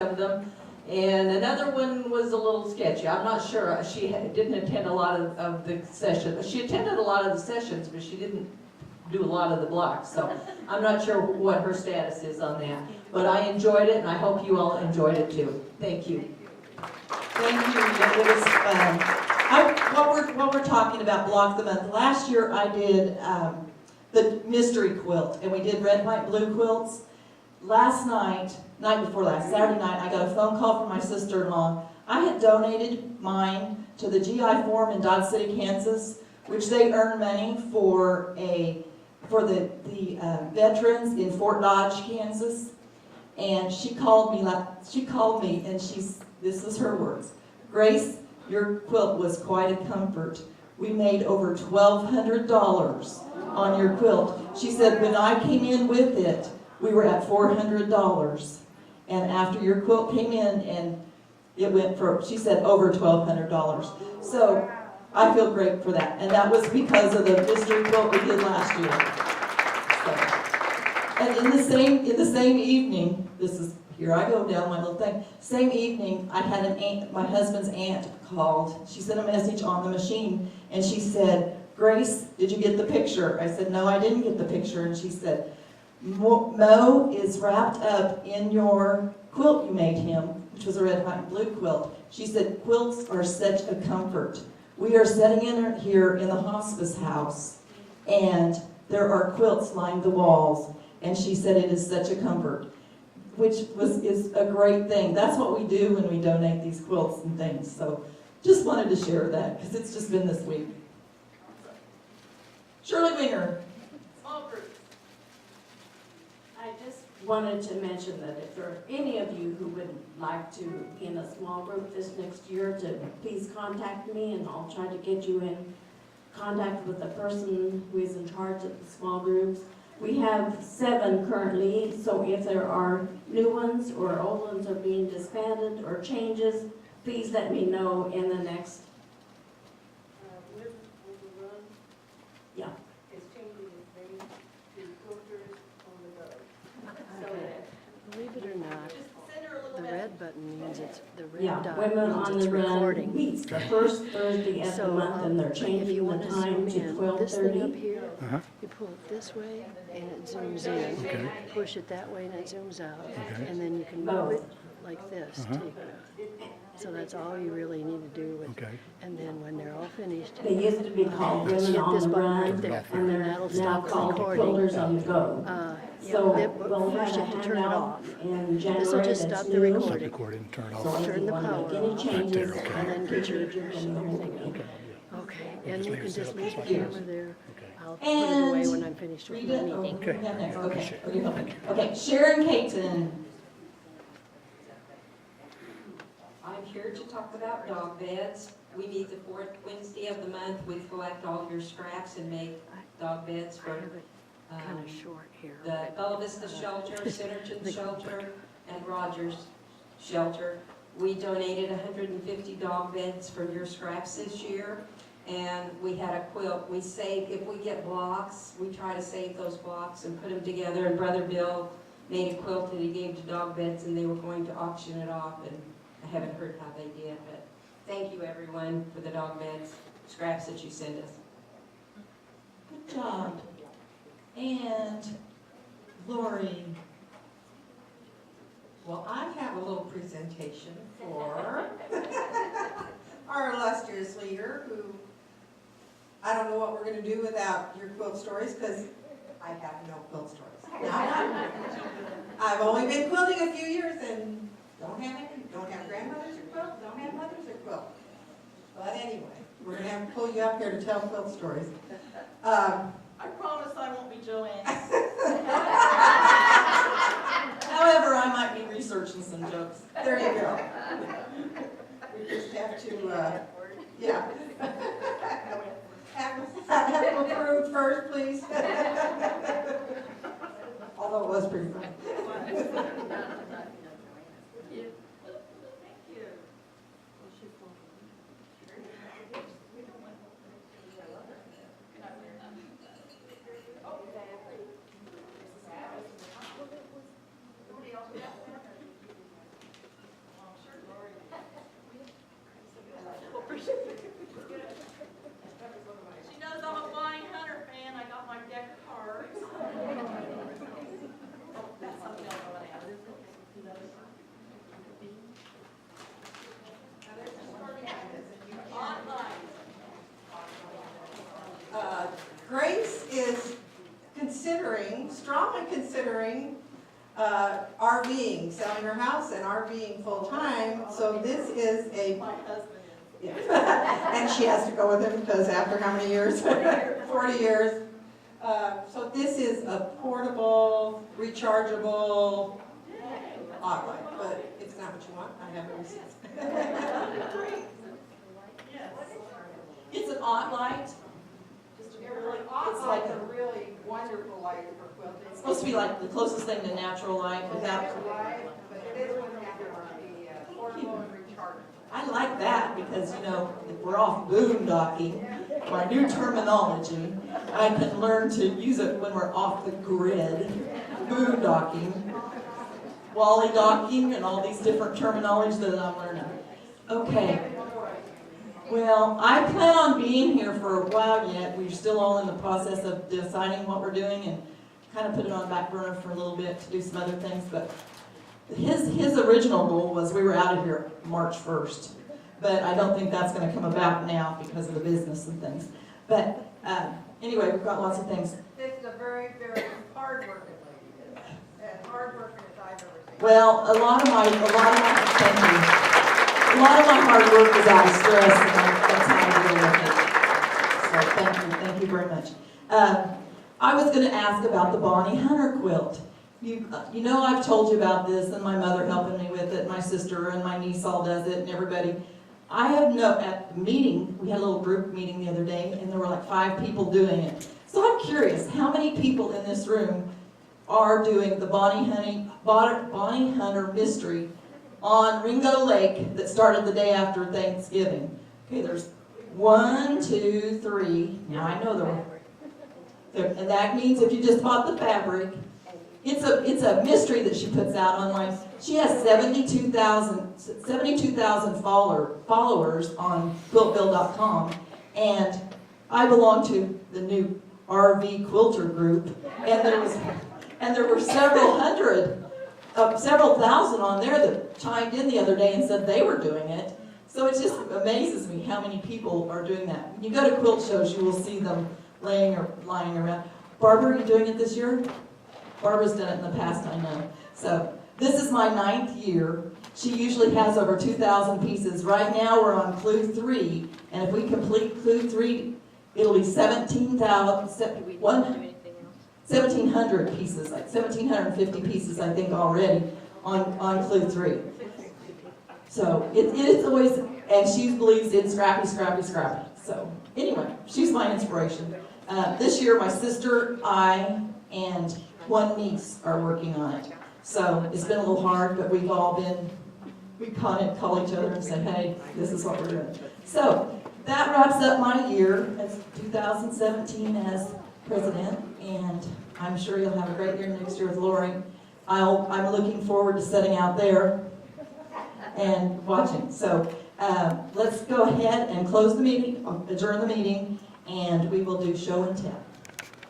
of them. And another one was a little sketchy. I'm not sure. She didn't attend a lot of the sessions. She attended a lot of the sessions, but she didn't do a lot of the blocks. So I'm not sure what her status is on that. But I enjoyed it, and I hope you all enjoyed it too. Thank you. Thank you. It was what we're talking about Block the Month. Last year I did the mystery quilt, and we did red, white, blue quilts. Last night before last, Saturday night, I got a phone call from my sister-in-law. I had donated mine to the GI Forum in Dodge City, Kansas, which they earn money for the veterans in Fort Dodge, Kansas. And she called me and this is her words. Grace, your quilt was quite a comfort. We made over $1,200 on your quilt. She said, when I came in with it, we were at $400. And after your quilt came in, and it went for, she said, over $1,200. So I feel great for that. And that was because of the mystery quilt we did last year. So, and in the same evening, here I go down my little thing. Same evening, I had an aunt, my husband's aunt called. She sent a message on the machine, and she said, Grace, did you get the picture? I said, no, I didn't get the picture. And she said, Mo is wrapped up in your quilt you made him, which was a red, white, and blue quilt. She said, quilts are such a comfort. We are sitting in here in the hospice house, and there are quilts lining the walls. And she said, it is such a comfort, which is a great thing. That's what we do when we donate these quilts and things. So just wanted to share that, because it's just been this week. Shirley Winger. Small groups. I just wanted to mention that if there are any of you who would like to be in a small group this next year, to please contact me, and I'll try to get you in contact with the person who is in charge of the small groups. We have 7 currently, so if there are new ones or old ones are being disbanded or changes, please let me know in the next. Yeah. Is changing its name to Quilters on the Go. Believe it or not, Just send her a little the message. red button means it's, the red Yeah, dot Women means on it's the Run recording. meets the first Thursday of the So, month, and they're if you changing the want to time zoom to in, this thing up 12:30. here, you pull it this way and it zooms in. Push it that way and it zooms out. And then you can move it like this too. So that's all you really need to do with. And then when they're all finished, They used to be called Women hit on this the button Run, right there, and and they're that'll now stop the called recording. Quilters on the Go. So we'll have first a you have to turn it handout off. in January This'll just that's stop the new. recording. Recording, turn it So off. if Turn you the want to power make any off. changes, And then get your address and everything. Okay, and you can just leave the camera there. I'll put it away when I'm finished with my Rita, meeting. we have next. Okay, Sharon Caton. I'm here to talk about dog beds. We meet the 4th Wednesday of the month. We collect all your scraps and make dog beds I for have it kind of short here. the Bella Vista Shelter, Centerton Shelter, and Rogers Shelter. We donated 150 dog beds from your scraps this year, and we had a quilt. We save, if we get blocks, we try to save those blocks and put them together, and Brother Bill made a quilt that he gave to dog beds, and they were going to auction it off, and I haven't heard how they did, but thank you everyone for the dog beds, scraps that you send us. Good job. And Lori. Well, I have a little presentation for our illustrious leader, who I don't know what we're going to do without your quilt stories, because I have no quilt stories. Now, I've only been quilting a few years and don't have grandmothers or quilt, don't have mothers or quilt. But anyway, we're going to have to pull you up here to tell quilt stories. I promise I won't be Joanne. However, I might be researching some jokes. There you go. We just have to, yeah. Have them approved first, please. Although it was pretty funny. buying our house and our being full-time, so this is a, My husband is. yeah. And she has to go with him because after how many years? 40 years. So this is a portable, rechargeable hot light, but it's not what you want. I have a receipt. It's an aught light. It's like a really wonderful light for quilting. It's supposed to be like the closest thing to natural light without. Right, but it is going to be portable and rechargeable. I like that because, you know, if we're off boondocking, my new terminology, I can learn to use it when we're off the grid. Boondocking, wally docking, and all these different terminologies that I'm learning. Okay. Well, I plan on being here for a while yet. We're still all in the process of deciding what we're doing and kind of put it on the back burner for a little bit to do some other things. But his original goal was we were out of here March 1st. But I don't think that's going to come about now because of the business and things. But anyway, we've got lots of things. This is a very, very hard-working lady, as hard-working as I've ever seen. Well, a lot of my hard work is out of stress, and that's how I deal with it. So thank you very much. I was going to ask about the Bonnie Hunter quilt. You know I've told you about this, and my mother helping me with it, my sister and my niece all does it, and everybody. I have at the meeting, we had a little group meeting the other day, and there were like 5 people doing it. So I'm curious, how many people in this room are doing the Bonnie Hunter mystery on Ringo Lake that started the day after Thanksgiving? Okay, there's 1, 2, 3. Now I know there, and that means if you just bought the fabric, it's a mystery that she puts out online. She has 72,000 followers on quiltville.com, and I belong to the new RV Quilter group, and there were several thousand on there that chimed in the other day and said they were doing it. So it just amazes me how many people are doing that. When you go to quilt shows, you will see them lying around. Barbara, are you doing it this year? Barbara's done it in the past, I know. So this is my 9th year. She usually has over 2,000 pieces. Right now we're on clue 3, and if we complete clue 3, it'll be 1,700 pieces, like 1,750 pieces, I think, already on clue 3. So it is always, and she believes in scrappy. So anyway, she's my inspiration. This year, my sister, I, and one niece are working on it. So it's been a little hard, but we kind of call each other and say, hey, this is what we're doing. So that wraps up my year as 2017 as president, and I'm sure you'll have a great year next year with Lori. I'm looking forward to sitting out there and watching. So let's go ahead and close the meeting, adjourn the meeting, and we will do show and tell.